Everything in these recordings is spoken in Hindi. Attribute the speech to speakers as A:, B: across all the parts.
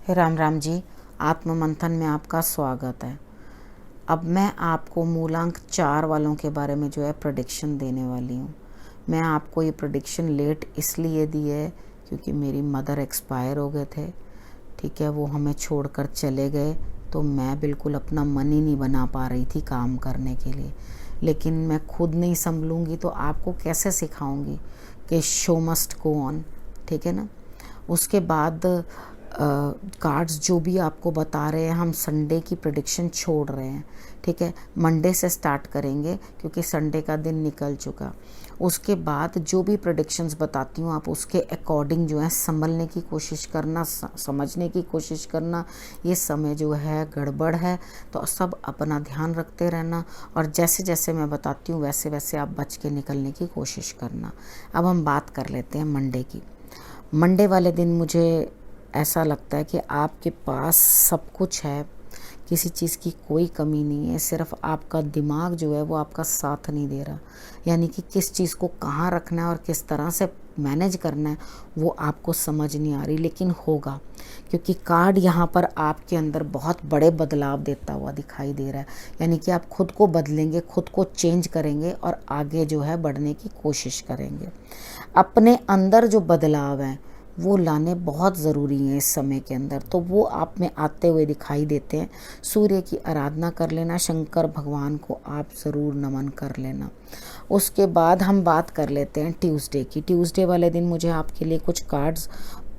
A: राम राम जी। आत्म मंथन में आपका स्वागत है। अब मैं आपको मूलांक 4 वालों के बारे में जो है प्रेडिक्शन देने वाली हूँ। मैं आपको ये प्रेडिक्शन लेट इसलिए दी है क्योंकि मेरी मदर एक्सपायर हो गए थे। ठीक है, वो हमें छोड़कर चले गए, तो मैं बिल्कुल अपना मन ही नहीं बना पा रही थी काम करने के लिए। लेकिन मैं खुद नहीं संभलूंगी तो आपको कैसे सिखाऊंगी कि शो मस्ट गो ऑन। ठीक है ना। उसके बाद कार्ड्स जो भी आपको बता रहे हैं, हम संडे की प्रेडिक्शन छोड़ रहे हैं। ठीक है, मंडे से स्टार्ट करेंगे क्योंकि संडे का दिन निकल चुका। उसके बाद जो भी प्रेडिक्शंस बताती हूँ आप उसके अकॉर्डिंग जो है संभलने की कोशिश करना, समझने की कोशिश करना। ये समय जो है गड़बड़ है, तो सब अपना ध्यान रखते रहना और जैसे जैसे मैं बताती हूँ वैसे वैसे आप बच के निकलने की कोशिश करना। अब हम बात कर लेते हैं मंडे की। मंडे वाले दिन मुझे ऐसा लगता है कि आपके पास सब कुछ है, किसी चीज़ की कोई कमी नहीं है, सिर्फ आपका दिमाग जो है वो आपका साथ नहीं दे रहा। यानी कि किस चीज़ को कहाँ रखना है और किस तरह से मैनेज करना है वो आपको समझ नहीं आ रही, लेकिन होगा क्योंकि कार्ड यहाँ पर आपके अंदर बहुत बड़े बदलाव देता हुआ दिखाई दे रहा है। यानी कि आप खुद को बदलेंगे, खुद को चेंज करेंगे और आगे जो है बढ़ने की कोशिश करेंगे। अपने अंदर जो बदलाव हैं वो लाने बहुत ज़रूरी हैं इस समय के अंदर, तो वो आप में आते हुए दिखाई देते हैं। सूर्य की आराधना कर लेना, शंकर भगवान को आप ज़रूर नमन कर लेना। उसके बाद हम बात कर लेते हैं ट्यूसडे की। ट्यूसडे वाले दिन मुझे आपके लिए कुछ कार्ड्स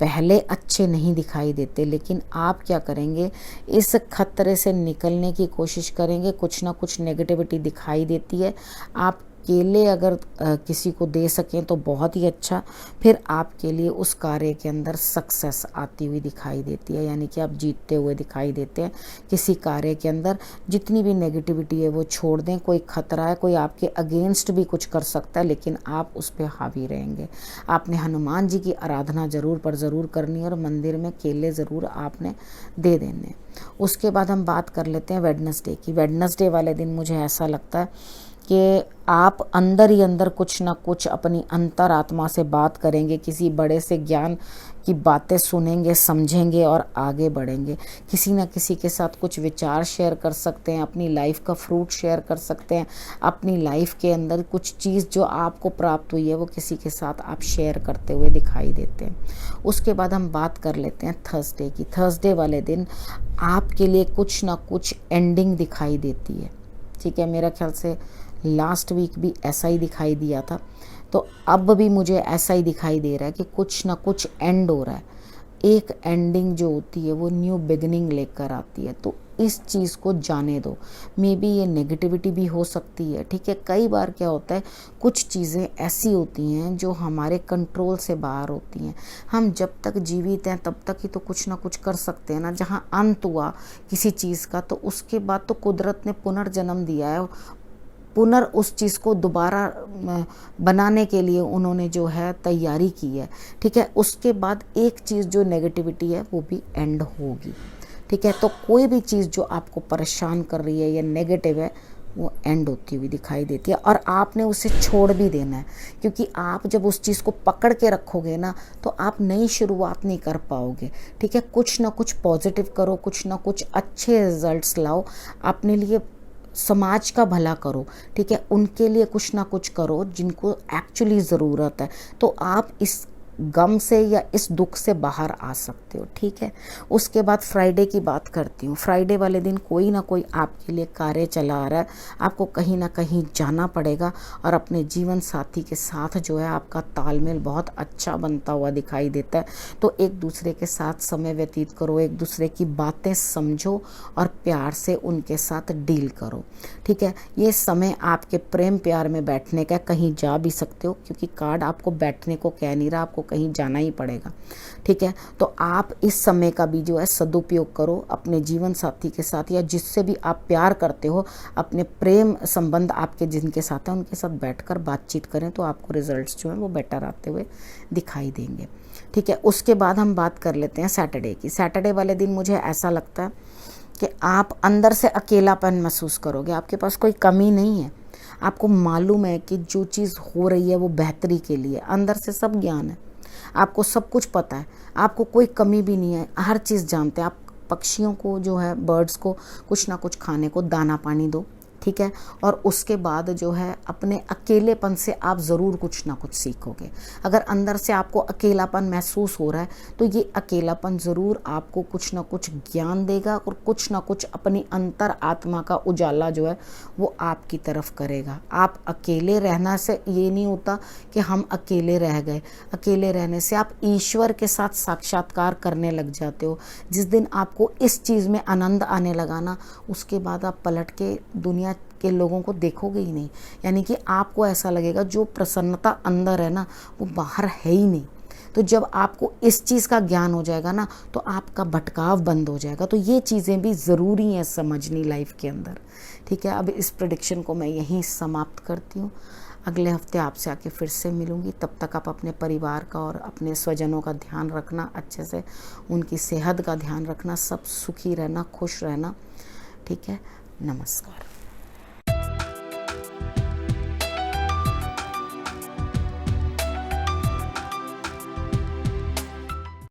A: पहले अच्छे नहीं दिखाई देते, लेकिन आप क्या करेंगे, इस खतरे से निकलने की कोशिश करेंगे। कुछ ना कुछ नेगेटिविटी दिखाई देती है। आप केले अगर किसी को दे सकें तो बहुत ही अच्छा, फिर आपके लिए उस कार्य के अंदर सक्सेस आती हुई दिखाई देती है। यानी कि आप जीतते हुए दिखाई देते हैं किसी कार्य के अंदर। जितनी भी नेगेटिविटी है वो छोड़ दें। कोई खतरा है, कोई आपके अगेंस्ट भी कुछ कर सकता है, लेकिन आप उस पर हावी रहेंगे। आपने हनुमान जी की आराधना ज़रूर पर ज़रूर करनी है और मंदिर में केले ज़रूर आपने दे देने। उसके बाद हम बात कर लेते हैं वेडनेसडे की। वेडनेसडे वाले दिन मुझे ऐसा लगता है कि आप अंदर ही अंदर कुछ ना कुछ अपनी अंतरात्मा से बात करेंगे, किसी बड़े से ज्ञान की बातें सुनेंगे, समझेंगे और आगे बढ़ेंगे। किसी ना किसी के साथ कुछ विचार शेयर कर सकते हैं, अपनी लाइफ का फ्रूट शेयर कर सकते हैं। अपनी लाइफ के अंदर कुछ चीज़ जो आपको प्राप्त हुई है वो किसी के साथ आप शेयर करते हुए दिखाई देते हैं। उसके बाद हम बात कर लेते हैं थर्सडे की। थर्सडे वाले दिन आपके लिए कुछ ना कुछ एंडिंग दिखाई देती है। ठीक है, मेरा ख्याल से लास्ट वीक भी ऐसा ही दिखाई दिया था, तो अब भी मुझे ऐसा ही दिखाई दे रहा है कि कुछ ना कुछ एंड हो रहा है। एक एंडिंग जो होती है वो न्यू बिगिनिंग लेकर आती है, तो इस चीज़ को जाने दो। मे बी ये नेगेटिविटी भी हो सकती है। ठीक है, कई बार क्या होता है, कुछ चीज़ें ऐसी होती हैं जो हमारे कंट्रोल से बाहर होती हैं। हम जब तक जीवित हैं तब तक ही तो कुछ ना कुछ कर सकते हैं ना। जहाँ अंत हुआ किसी चीज़ का, तो उसके बाद तो कुदरत ने पुनर्जन्म दिया है, उस चीज़ को दोबारा बनाने के लिए उन्होंने जो है तैयारी की है। ठीक है, उसके बाद एक चीज़ जो नेगेटिविटी है वो भी एंड होगी। ठीक है, तो कोई भी चीज़ जो आपको परेशान कर रही है या नेगेटिव है वो एंड होती हुई दिखाई देती है और आपने उसे छोड़ भी देना है, क्योंकि आप जब उस चीज़ को पकड़ के रखोगे ना तो आप नई शुरुआत नहीं कर पाओगे। ठीक है, कुछ ना कुछ पॉजिटिव करो, कुछ ना कुछ अच्छे रिजल्ट्स लाओ, अपने लिए समाज का भला करो। ठीक है, उनके लिए कुछ ना कुछ करो जिनको एक्चुअली ज़रूरत है, तो आप इस गम से या इस दुख से बाहर आ सकते हो। ठीक है, उसके बाद फ्राइडे की बात करती हूँ। फ्राइडे वाले दिन कोई ना कोई आपके लिए कार्य चला आ रहा है, आपको कहीं ना कहीं जाना पड़ेगा और अपने जीवन साथी के साथ जो है आपका तालमेल बहुत अच्छा बनता हुआ दिखाई देता है। तो एक दूसरे के साथ समय व्यतीत करो, एक दूसरे की बातें समझो और प्यार से उनके साथ डील करो। ठीक है, ये समय आपके प्रेम प्यार में बैठने का, कहीं जा भी सकते हो क्योंकि कार्ड आपको बैठने को कह नहीं रहा, आपको कहीं जाना ही पड़ेगा। ठीक है, तो आप इस समय का भी जो है सदुपयोग करो अपने जीवन साथी के साथ या जिससे भी आप प्यार करते हो, अपने प्रेम संबंध आपके जिनके साथ है उनके साथ बैठकर बातचीत करें, तो आपको रिजल्ट्स जो हैं वो बेटर आते हुए दिखाई देंगे। ठीक है, उसके बाद हम बात कर लेते हैं सैटरडे की। सैटरडे वाले दिन मुझे ऐसा लगता है कि आप अंदर से अकेलापन महसूस करोगे। आपके पास कोई कमी नहीं है, आपको मालूम है कि जो चीज़ हो रही है वो बेहतरी के लिए, अंदर से सब ज्ञान है। आपको सब कुछ पता है, आपको कोई कमी भी नहीं है, हर चीज़ जानते हैं आप। पक्षियों को जो है, बर्ड्स को कुछ ना कुछ खाने को, दाना पानी दो, ठीक है। और उसके बाद जो है अपने अकेलेपन से आप ज़रूर कुछ ना कुछ सीखोगे। अगर अंदर से आपको अकेलापन महसूस हो रहा है तो ये अकेलापन ज़रूर आपको कुछ ना कुछ ज्ञान देगा और कुछ ना कुछ अपनी अंतर आत्मा का उजाला जो है वो आपकी तरफ करेगा। आप अकेले रहना से ये नहीं होता कि हम अकेले रह गए। अकेले रहने से आप ईश्वर के साथ साक्षात्कार करने लग जाते हो। जिस दिन आपको इस चीज़ में आनंद आने लगा ना, उसके बाद आप पलट के दुनिया के लोगों को देखोगे ही नहीं। यानी कि आपको ऐसा लगेगा जो प्रसन्नता अंदर है ना वो बाहर है ही नहीं। तो जब आपको इस चीज़ का ज्ञान हो जाएगा ना तो आपका भटकाव बंद हो जाएगा। तो ये चीज़ें भी ज़रूरी हैं समझनी लाइफ के अंदर, ठीक है। अब इस प्रेडिक्शन को मैं यहीं समाप्त करती हूँ। अगले हफ्ते आपसे आके फिर से मिलूँगी। तब तक आप अपने परिवार का और अपने स्वजनों का ध्यान रखना, अच्छे से उनकी सेहत का ध्यान रखना, सब सुखी रहना, खुश रहना, ठीक है। नमस्कार।